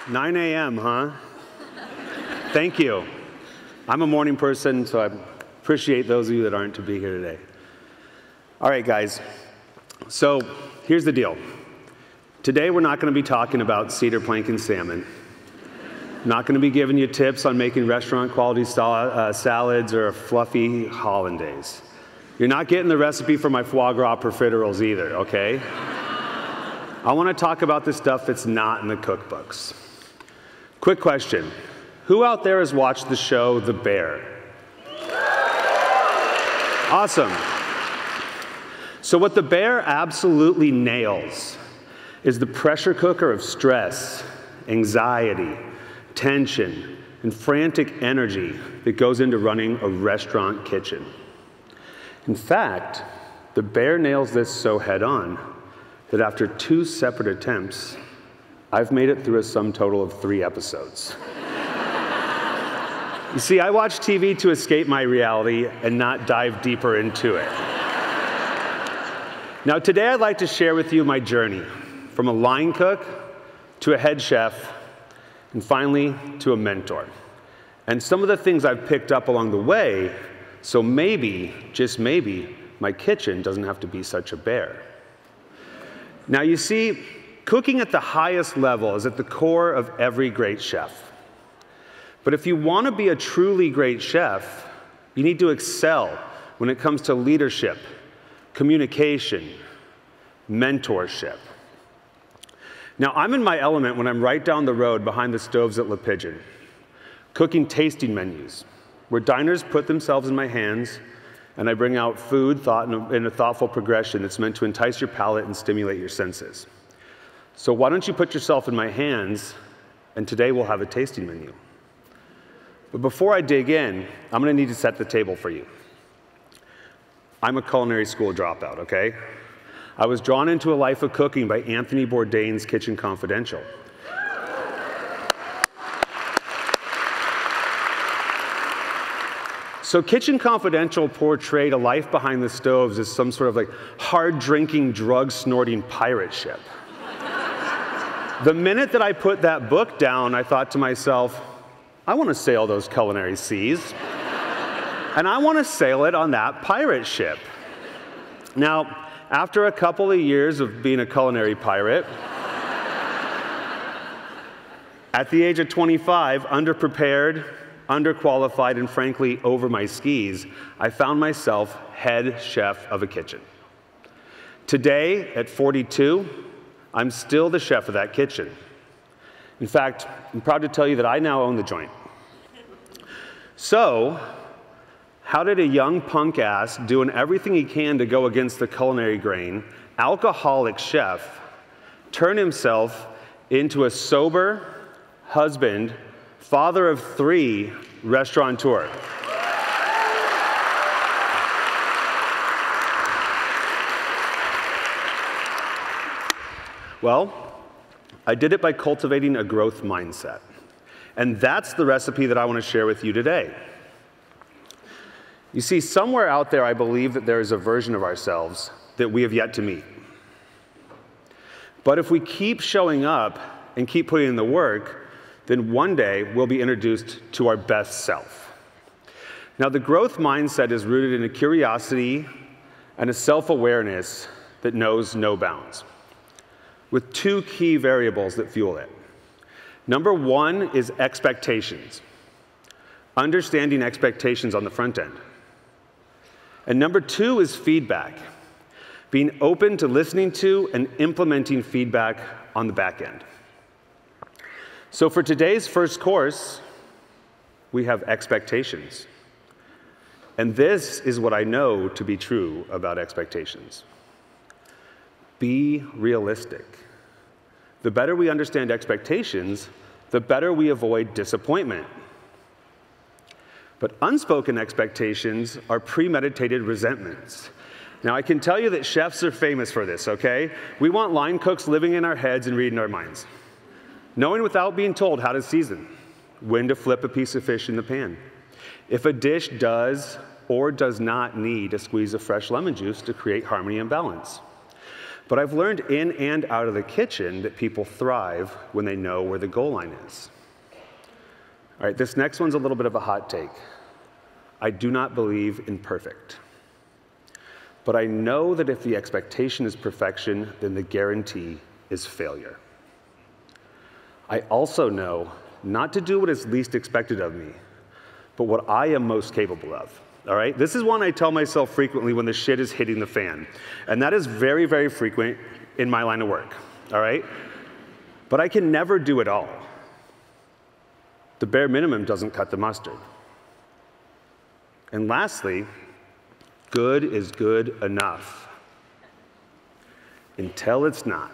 9 a.m., huh? Thank you. I'm a morning person, so I appreciate those of you that aren't to be here today. All right, guys. So here's the deal. Today, we're not going to be talking about cedar plank and salmon. I'm not going to be giving you tips on making restaurant-quality salads or a fluffy hollandaise. You're not getting the recipe for my foie gras profiteroles either, okay? I want to talk about the stuff that's not in the cookbooks. Quick question. Who out there has watched the show The Bear? Awesome. So what The Bear absolutely nails is the pressure cooker of stress, anxiety, tension, and frantic energy that goes into running a restaurant kitchen. In fact, The Bear nails this so head-on that after 2 separate attempts, I've made it through a sum total of 3 episodes. You see, I watch TV to escape my reality and not dive deeper into it. Now, today I'd like to share with you my journey from a line cook to a head chef and finally to a mentor. And some of the things I've picked up along the way, so maybe, just maybe, my kitchen doesn't have to be such a bear. Now, you see, cooking at the highest level is at the core of every great chef. But if you want to be a truly great chef, you need to excel when it comes to leadership, communication, mentorship. Now, I'm in my element when I'm right down the road behind the stoves at Le Pigeon, cooking tasting menus, where diners put themselves in my hands, and I bring out food in a thoughtful progression that's meant to entice your palate and stimulate your senses. So why don't you put yourself in my hands, and today we'll have a tasting menu. But before I dig in, I'm going to need to set the table for you. I'm a culinary school dropout, okay? I was drawn into a life of cooking by Anthony Bourdain's Kitchen Confidential. So Kitchen Confidential portrayed a life behind the stoves as some sort of like hard-drinking, drug-snorting pirate ship. The minute that I put that book down, I thought to myself, I want to sail those culinary seas, and I want to sail it on that pirate ship. Now, after a couple of years of being a culinary pirate, at the age of 25, underprepared, underqualified, and frankly, over my skis, I found myself head chef of a kitchen. Today, at 42, I'm still the chef of that kitchen. In fact, I'm proud to tell you that I now own the joint. So, how did a young punk ass doing everything he can to go against the culinary grain, alcoholic chef, turn himself into a sober husband, father of 3, restaurateur? Well, I did it by cultivating a growth mindset. And that's the recipe that I want to share with you today. You see, somewhere out there, I believe that there is a version of ourselves that we have yet to meet. But if we keep showing up and keep putting in the work, then one day we'll be introduced to our best self. Now, the growth mindset is rooted in a curiosity and a self-awareness that knows no bounds, with 2 key variables that fuel it. Number 1 is expectations, understanding expectations on the front end. And number 2 is feedback, being open to listening to and implementing feedback on the back end. So for today's first course, we have expectations. And this is what I know to be true about expectations. Be realistic. The better we understand expectations, the better we avoid disappointment. But unspoken expectations are premeditated resentments. Now, I can tell you that chefs are famous for this, okay? We want line cooks living in our heads and reading our minds, knowing without being told how to season, when to flip a piece of fish in the pan, if a dish does or does not need a squeeze of fresh lemon juice to create harmony and balance. But I've learned in and out of the kitchen that people thrive when they know where the goal line is. All right, this next one's a little bit of a hot take. I do not believe in perfect. But I know that if the expectation is perfection, then the guarantee is failure. I also know not to do what is least expected of me, but what I am most capable of. All right? This is one I tell myself frequently when the shit is hitting the fan. And that is very, very frequent in my line of work. All right? But I can never do it all. The bare minimum doesn't cut the mustard. And lastly, good is good enough until it's not.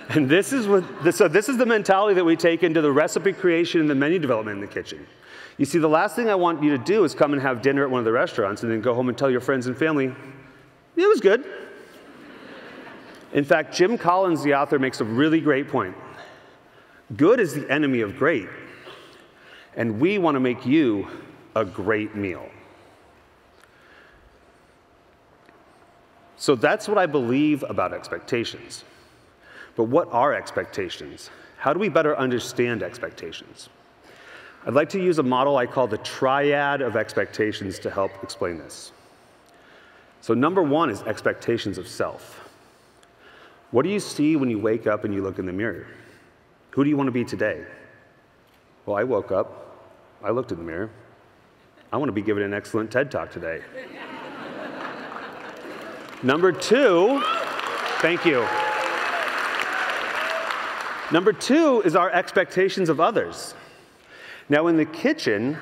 And this is the mentality that we take into the recipe creation and the menu development in the kitchen. You see, the last thing I want you to do is come and have dinner at one of the restaurants and then go home and tell your friends and family, it was good. In fact, Jim Collins, the author, makes a really great point. Good is the enemy of great, and we want to make you a great meal. So that's what I believe about expectations. But what are expectations? How do we better understand expectations? I'd like to use a model I call the triad of expectations to help explain this. So number one is expectations of self. What do you see when you wake up and you look in the mirror? Who do you want to be today? Well, I woke up, I looked in the mirror. I want to be given an excellent TED Talk today. Number two, thank you. Number two is our expectations of others. Now, in the kitchen,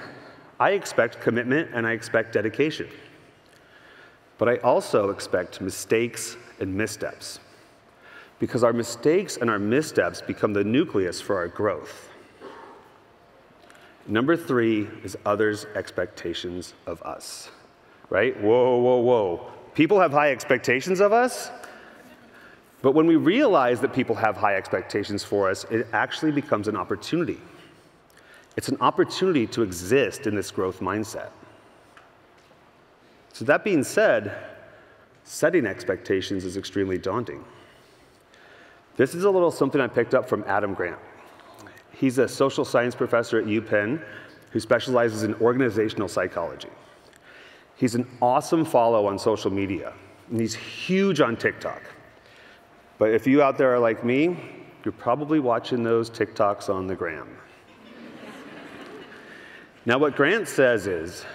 I expect commitment and I expect dedication. But I also expect mistakes and missteps, because our mistakes and our missteps become the nucleus for our growth. Number three is others' expectations of us, right? Whoa, whoa, whoa. People have high expectations of us, but when we realize that people have high expectations for us, it actually becomes an opportunity. It's an opportunity to exist in this growth mindset. So that being said, setting expectations is extremely daunting. This is a little something I picked up from Adam Grant. He's a social science professor at UPenn who specializes in organizational psychology. He's an awesome follow on social media, and he's huge on TikTok. But if you out there are like me, you're probably watching those TikToks on the gram. Now, what Grant says is,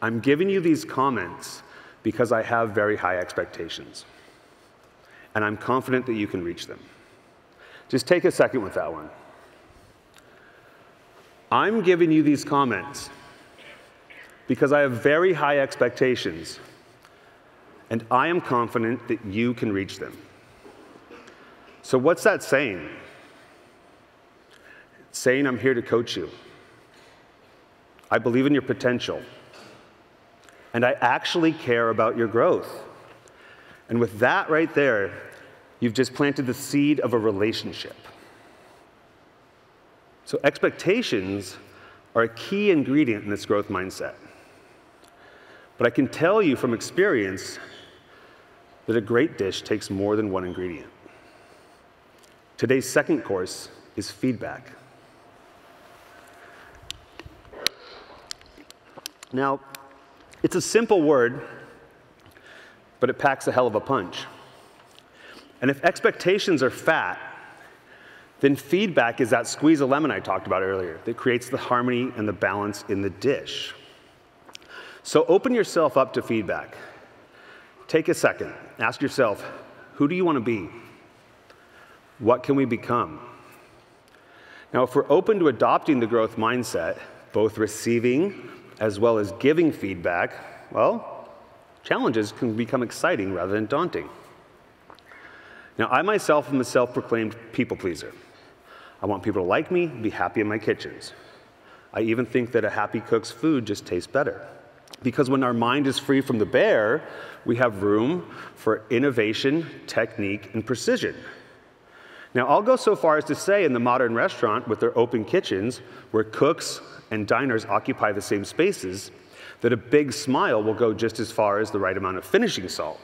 I'm giving you these comments because I have very high expectations, and I'm confident that you can reach them. Just take a second with that one. I'm giving you these comments because I have very high expectations, and I am confident that you can reach them. So what's that saying? It's saying I'm here to coach you. I believe in your potential, and I actually care about your growth. And with that right there, you've just planted the seed of a relationship. So expectations are a key ingredient in this growth mindset. But I can tell you from experience that a great dish takes more than one ingredient. Today's second course is feedback. Now, it's a simple word, but it packs a hell of a punch. And if expectations are fat, then feedback is that squeeze of lemon I talked about earlier that creates the harmony and the balance in the dish. So open yourself up to feedback. Take a second. Ask yourself, who do you want to be? What can we become? Now, if we're open to adopting the growth mindset, both receiving as well as giving feedback, well, challenges can become exciting rather than daunting. Now, I myself am a self-proclaimed people pleaser. I want people to like me, be happy in my kitchens. I even think that a happy cook's food just tastes better. Because when our mind is free from the bear, we have room for innovation, technique, and precision. Now, I'll go so far as to say in the modern restaurant with their open kitchens, where cooks and diners occupy the same spaces, that a big smile will go just as far as the right amount of finishing salt.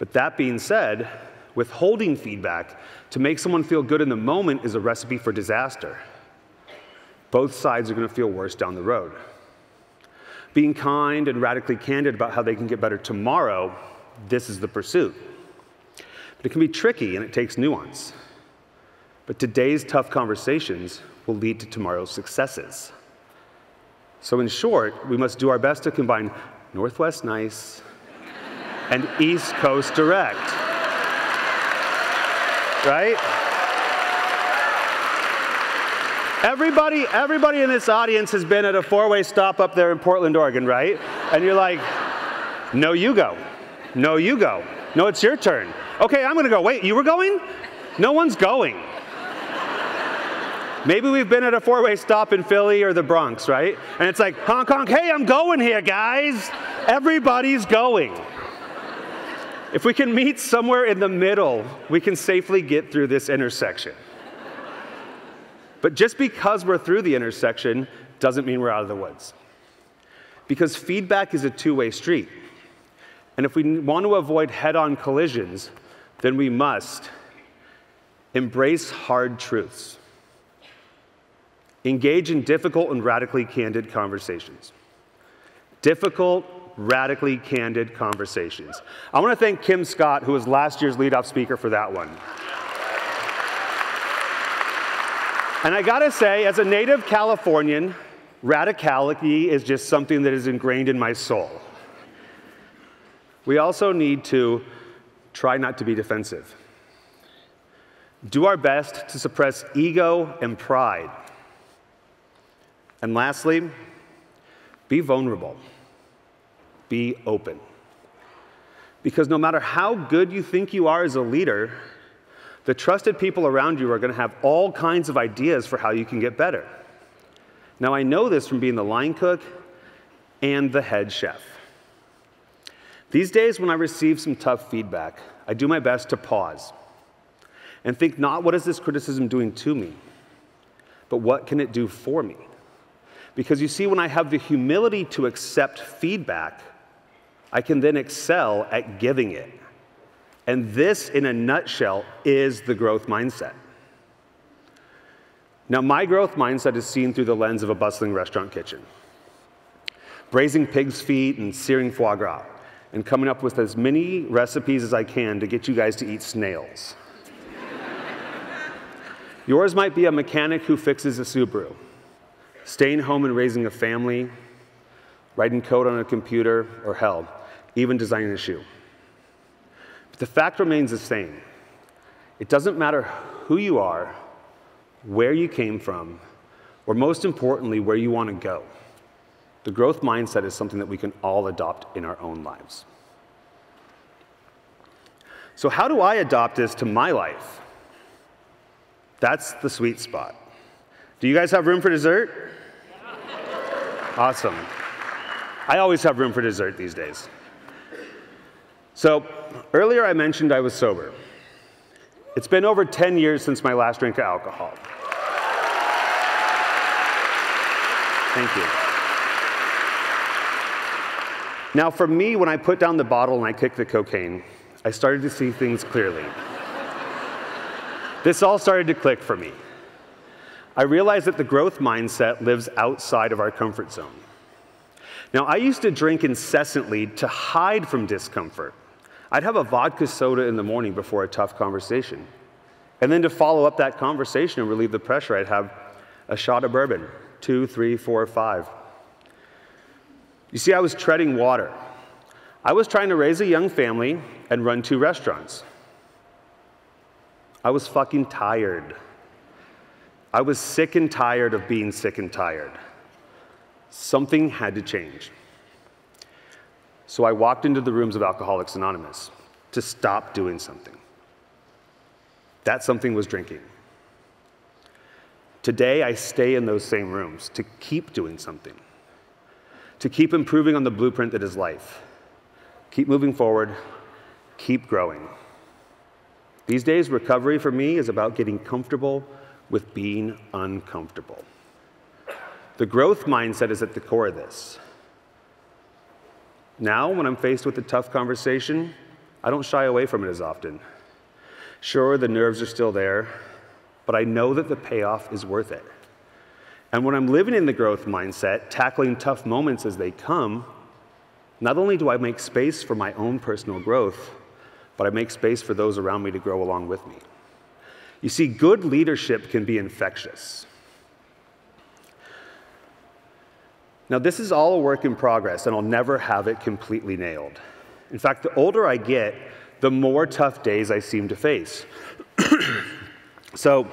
But that being said, withholding feedback to make someone feel good in the moment is a recipe for disaster. Both sides are going to feel worse down the road. Being kind and radically candid about how they can get better tomorrow, this is the pursuit. But it can be tricky and it takes nuance. But today's tough conversations will lead to tomorrow's successes. So in short, we must do our best to combine Northwest Nice and East Coast Direct. Right? Everybody in this audience has been at a four-way stop up there in Portland, Oregon, right? And you're like, no, you go. No, you go. No, it's your turn. Okay, I'm going to go. Wait, you were going? No one's going. Maybe we've been at a four-way stop in Philly or the Bronx, right? And it's like, honk, honk, hey, I'm going here, guys. Everybody's going. If we can meet somewhere in the middle, we can safely get through this intersection. But just because we're through the intersection doesn't mean we're out of the woods. Because feedback is a two-way street. And if we want to avoid head-on collisions, then we must embrace hard truths. Engage in difficult and radically candid conversations. Difficult, radically candid conversations. I want to thank Kim Scott, who was last year's lead-off speaker, for that one. And I gotta say, as a native Californian, radicality is just something that is ingrained in my soul. We also need to try not to be defensive. Do our best to suppress ego and pride. And lastly, be vulnerable. Be open. Because no matter how good you think you are as a leader, the trusted people around you are going to have all kinds of ideas for how you can get better. Now, I know this from being the line cook and the head chef. These days, when I receive some tough feedback, I do my best to pause and think not what is this criticism doing to me, but what can it do for me? Because you see, when I have the humility to accept feedback, I can then excel at giving it. And this, in a nutshell, is the growth mindset. Now, my growth mindset is seen through the lens of a bustling restaurant kitchen. Braising pig's feet and searing foie gras, and coming up with as many recipes as I can to get you guys to eat snails. Yours might be a mechanic who fixes a Subaru, staying home and raising a family, writing code on a computer, or hell, even designing a shoe. But the fact remains the same. It doesn't matter who you are, where you came from, or most importantly, where you want to go. The growth mindset is something that we can all adopt in our own lives. So how do I adopt this to my life? That's the sweet spot. Do you guys have room for dessert? Awesome. I always have room for dessert these days. So earlier I mentioned I was sober. It's been over 10 years since my last drink of alcohol. Thank you. Now for me, when I put down the bottle and I kicked the cocaine, I started to see things clearly. This all started to click for me. I realized that the growth mindset lives outside of our comfort zone. Now, I used to drink incessantly to hide from discomfort. I'd have a vodka soda in the morning before a tough conversation. And then to follow up that conversation and relieve the pressure, I'd have a shot of bourbon, 2, 3, 4, 5. You see, I was treading water. I was trying to raise a young family and run 2 restaurants. I was fucking tired. I was sick and tired of being sick and tired. Something had to change. So I walked into the rooms of Alcoholics Anonymous to stop doing something. That something was drinking. Today, I stay in those same rooms to keep doing something, to keep improving on the blueprint that is life. Keep moving forward, keep growing. These days, recovery for me is about getting comfortable with being uncomfortable. The growth mindset is at the core of this. Now, when I'm faced with a tough conversation, I don't shy away from it as often. Sure, the nerves are still there, but I know that the payoff is worth it. And when I'm living in the growth mindset, tackling tough moments as they come, not only do I make space for my own personal growth, but I make space for those around me to grow along with me. You see, good leadership can be infectious. Now, this is all a work in progress, and I'll never have it completely nailed. In fact, the older I get, the more tough days I seem to face. So,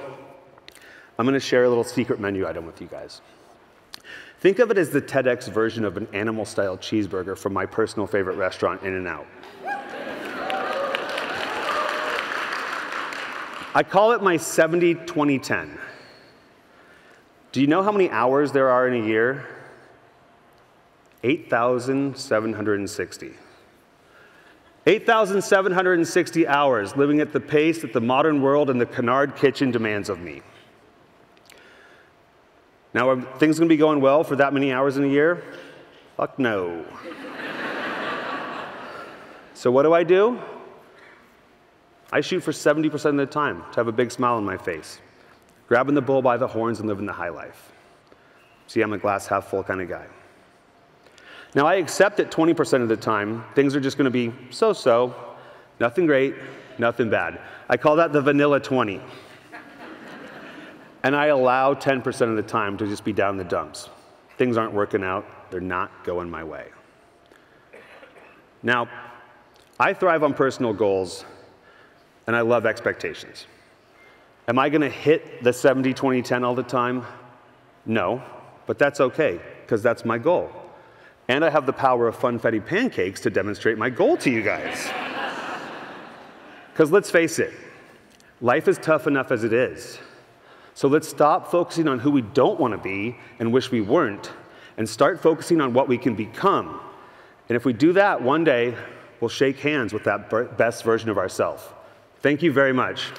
I'm going to share a little secret menu item with you guys. Think of it as the TEDx version of an animal-style cheeseburger from my personal favorite restaurant, In-N-Out. I call it my 70-20-10. Do you know how many hours there are in a year? 8,760. 8,760 hours living at the pace that the modern world and the canard kitchen demands of me. Now, are things going to be going well for that many hours in a year? Fuck no. So what do? I shoot for 70% of the time to have a big smile on my face, grabbing the bull by the horns and living the high life. See, I'm a glass half full kind of guy. Now, I accept that 20% of the time, things are just going to be so-so, nothing great, nothing bad. I call that the vanilla 20. And I allow 10% of the time to just be down in the dumps. Things aren't working out. They're not going my way. Now, I thrive on personal goals, and I love expectations. Am I going to hit the 70-20-10 all the time? No, but that's okay, because that's my goal. And I have the power of funfetti pancakes to demonstrate my goal to you guys. Because let's face it, life is tough enough as it is. So let's stop focusing on who we don't want to be and wish we weren't, and start focusing on what we can become. And if we do that, one day, we'll shake hands with that best version of ourselves. Thank you very much.